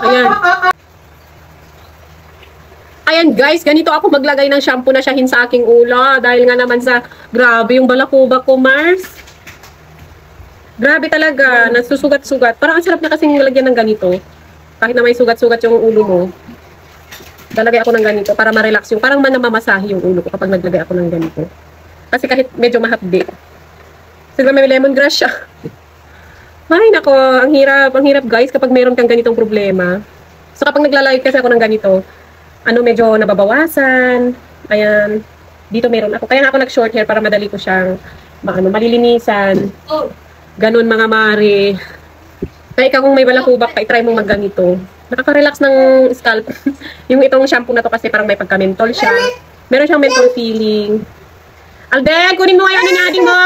Ayan. Ayan guys, ganito ako maglagay ng shampoo na shahin sa aking ulo. Dahil nga naman sa, grabe yung balakubak ko, Mars. Grabe talaga, nagsusugat-sugat. Parang ang sarap na kasing nilagyan ng ganito. Kahit na may sugat-sugat yung ulo mo. Lalagay ako ng ganito para ma-relax yung, parang namamasahe yung ulo ko kapag naglagay ako ng ganito. Kasi kahit medyo mahapdi. Siguro may lemongrass siya. Ay nako, ang hirap guys kapag mayroon kang ganitong problema. So kapag naglalagay kasi ako ng ganito, medyo nababawasan. Ayan. Dito meron ako. Kaya nga ako nag-short hair para madali ko siyang malilinisan. Ganon mga mare. Kaya ikaw kung may balakubak pa, i-try mong magganito. Nakaka-relax ng scalp. Yung itong shampoo na to kasi parang may pagka-mentol siya. Meron siyang mentol feeling. Alden, kunin mo ngayon ang ating mo!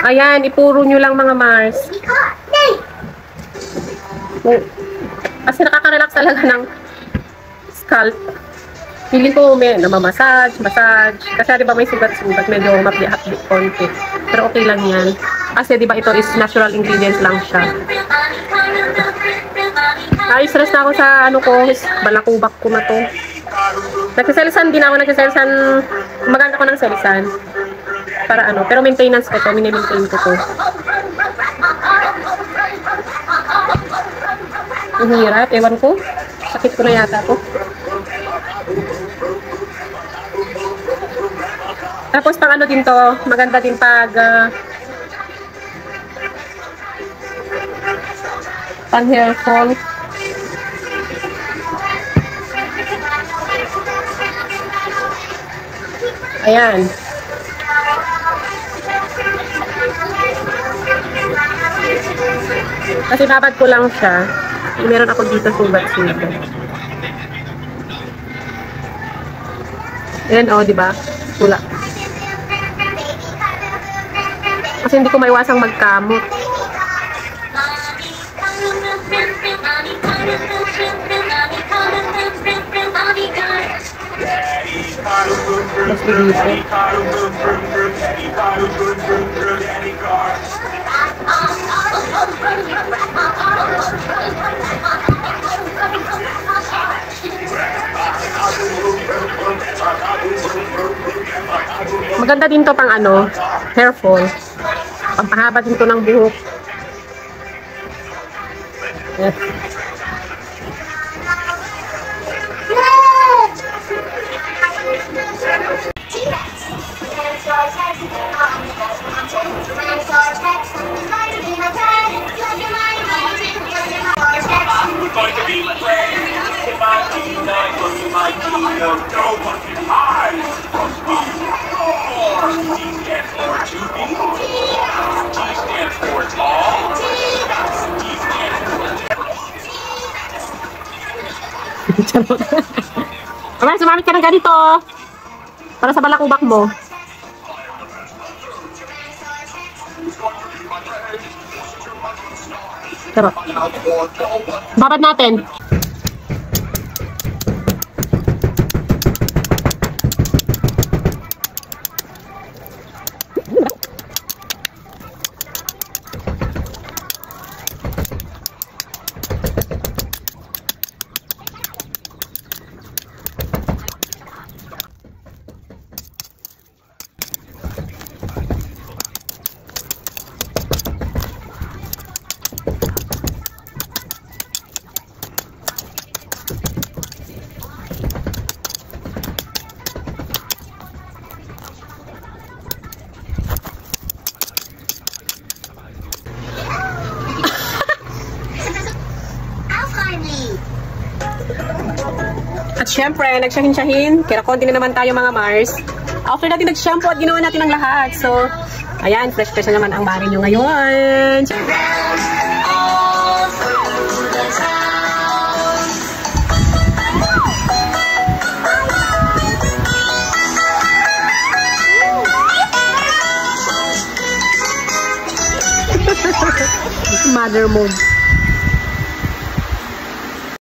Ayan, ipuro nyo lang mga Mars. Kasi nakaka-relax talaga ng scalp. Feeling ko may namamassage, massage. Kasi diba may sugat-sugat, medyo mapli-hapli konti. Pero okay lang yan. Kasi diba ito is natural ingredients lang siya. Stress na ako sa balakubak ko na to. Nagsiselsan din ako, maganda ko ng selsan. Para pero maintenance ko to, mini-maintain ko to. Ang hirap, ewan ko. Sakit ko na yata to. Tapos pang din to, maganda din pag pang hair fall. Ayan. Kasi babad ko lang siya. Meron ako dito sugat-sugat. Ayan diba? Pula. Kasi hindi ko maiwasang magkamot. Mas dito. Maganda din to pang hair fall. Pampahaba din to ng buhok. Yes. Alright, sumamit ka ng ganito para sa balakubak mo. Pero babad natin. At syempre, nagsyahin-syahin. Kira-konti na naman tayo mga Mars. After natin nag-shampoo at ginawa natin ang lahat. So, ayan, fresh-fresh na naman ang bari nyo ngayon. Mother mode.